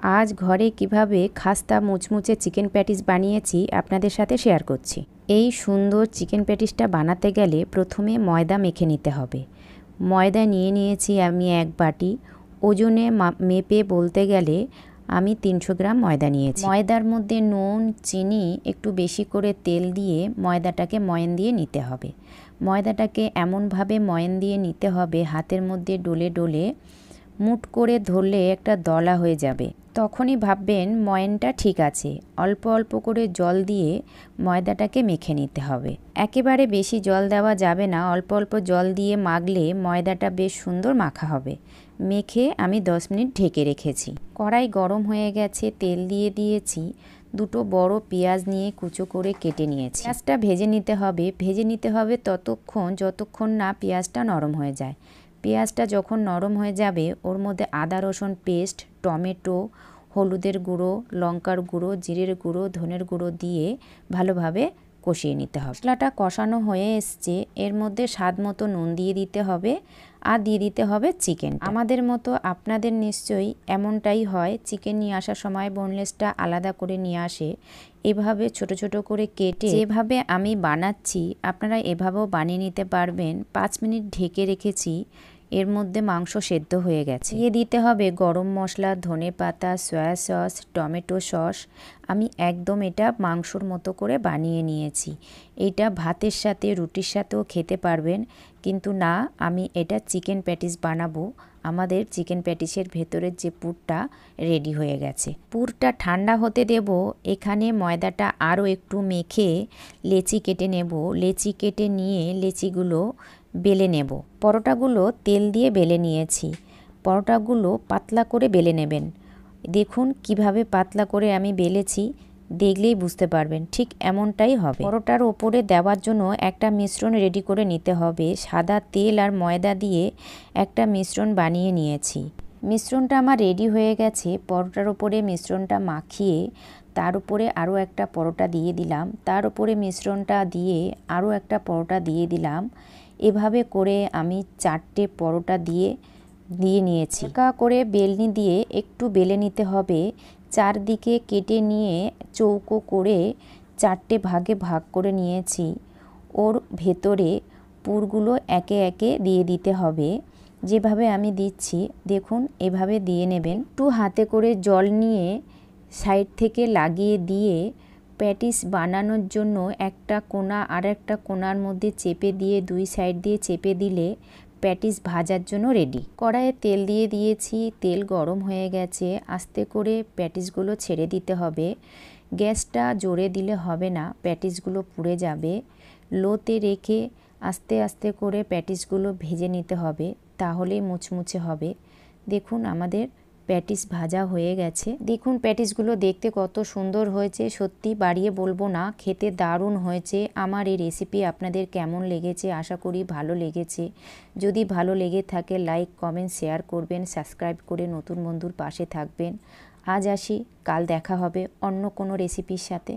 আজ ঘরে কিভাবে খাস্তা মুচমুচে চিকেন প্যাটিস বানিয়েছি আপনাদের সাথে শেয়ার করছি। এই সুন্দর চিকেন প্যাটিসটা বানাতে গেলে প্রথমে ময়দা মেখে নিতে হবে। ময়দা নিয়ে নিয়েছি আমি 1 বাটি। ওজনে মেপে বলতে গেলে আমি 300 গ্রাম ময়দা নিয়েছি। ময়দার মধ্যে নুন, চিনি, একটু বেশি করে তেল দিয়ে ময়দাটাকে ময়ান দিয়ে নিতে হবে। ময়দাটাকে এমনভাবে ময়ান দিয়ে নিতে হবে হাতের মধ্যে ডলে ডলে মুঠ করে ধরলে একটা দলা হয়ে যাবে। তখনই ভাববেন ময়ানটা ঠিক আছে। অল্প অল্প করে জল দিয়ে ময়দাটাকে মেখে নিতে হবে। একেবারে বেশি জল দেওয়া যাবে না, অল্প অল্প জল দিয়ে মাখলে ময়দাটা বেশ সুন্দর মাখা হবে। মেখে আমি 10 মিনিট ঢেকে রেখেছি। কড়াই গরম হয়ে গেছে, তেল দিয়ে দিয়েছি। 2 বড় পেঁয়াজ নিয়ে কুচো করে কেটে নিয়েছি। পেঁয়াজটা ভেজে নিতে হবে ততক্ষণ যতক্ষণ না পেঁয়াজটা নরম হয়ে যায়। পেঁয়াজটা যখন নরম হয়ে যাবে ওর মধ্যে আদা রসুন পেস্ট, টমেটো, হলুদের গুঁড়ো, লঙ্কার গুঁড়ো, জিরের গুঁড়ো, ধনের গুঁড়ো দিয়ে ভালোভাবে কষিয়ে নিতে হবে। মশলাটা কষানো হয়ে এসছে, এর মধ্যে স্বাদ মতো নুন দিয়ে দিতে হবে আর দিয়ে দিতে হবে চিকেন। আমাদের মতো আপনাদের নিশ্চয়ই এমনটাই হয়, চিকেন নিয়ে আসার সময় বোনলেসটা আলাদা করে নিয়ে আসে। এভাবে ছোট ছোট করে কেটে যেভাবে আমি বানাচ্ছি আপনারা এভাবেও বানিয়ে নিতে পারবেন। 5 মিনিট ঢেকে রেখেছি, এর মধ্যে মাংস সেদ্ধ হয়ে গেছে। দিয়ে দিতে হবে গরম মশলা, ধনেপাতা, সয়া সস, টমেটো সস। আমি একদম এটা মাংসর মতো করে বানিয়ে নিয়েছি। এটা ভাতের সাথে রুটির সাথেও খেতে পারবেন, কিন্তু না, আমি এটা চিকেন প্যাটিস বানাবো। আমাদের চিকেন প্যাটিসের ভেতরের যে পুরটা রেডি হয়ে গেছে। পুরটা ঠান্ডা হতে দেব। এখানে ময়দাটা আরও একটু মেখে লেচি কেটে নেব। লেচি কেটে নিয়ে লেচিগুলো বেলে নেব। পরোটাগুলো তেল দিয়ে বেলে নিয়েছি। পরোটাগুলো পাতলা করে বেলে নেবেন। দেখুন কিভাবে পাতলা করে আমি বেলেছি, দেখলেই বুঝতে পারবেন ঠিক এমনটাই হবে। পরোটার ওপরে দেওয়ার জন্য একটা মিশ্রণ রেডি করে নিতে হবে। সাদা তেল আর ময়দা দিয়ে একটা মিশ্রণ বানিয়ে নিয়েছি। মিশ্রণটা আমার রেডি হয়ে গেছে। পরোটার ওপরে মিশ্রণটা মাখিয়ে তার উপরে আরও একটা পরোটা দিয়ে দিলাম। তার উপরে মিশ্রণটা দিয়ে আরও একটা পরোটা দিয়ে দিলাম। এভাবে করে আমি 4টে পরোটা দিয়ে নিয়েছি। হালকা করে বেলনি দিয়ে একটু বেলে নিতে হবে। চারদিকে কেটে নিয়ে চৌকো করে 4টে ভাগে ভাগ করে নিয়েছি। ওর ভেতরে পুরগুলো একে একে দিয়ে দিতে হবে। যেভাবে আমি দিচ্ছি দেখুন এভাবে দিয়ে নেবেন। একটু হাতে করে জল নিয়ে সাইড থেকে লাগিয়ে দিয়ে প্যাটিস বানানোর জন্য একটা কোণা আর একটা কোণার মধ্যে চেপে দিয়ে 2 সাইড দিয়ে চেপে দিলে প্যাটিস ভাজার জন্য রেডি। কড়াইয়ে তেল দিয়ে দিয়েছি, তেল গরম হয়ে গেছে। আস্তে করে প্যাটিসগুলো ছেড়ে দিতে হবে। গ্যাসটা জোরে দিলে হবে না, প্যাটিসগুলো পুড়ে যাবে। লোতে রেখে আস্তে আস্তে করে প্যাটিসগুলো ভেজে নিতে হবে, তাহলেই মুচমুচে হবে। দেখুন আমাদের প্যাটিস ভাজা হয়ে গেছে। দেখুন প্যাটিসগুলো দেখতে কত সুন্দর হয়েছে, সত্যি বাড়িয়ে বলবো না, খেতে দারুণ হয়েছে। আমার এই রেসিপি আপনাদের কেমন লেগেছে আশা করি ভালো লেগেছে। যদি ভালো লেগে থাকে লাইক, কমেন্ট, শেয়ার করবেন, সাবস্ক্রাইব করে নতুন বন্ধুর পাশে থাকবেন। আজ আসি, কাল দেখা হবে অন্য কোনো রেসিপির সাথে।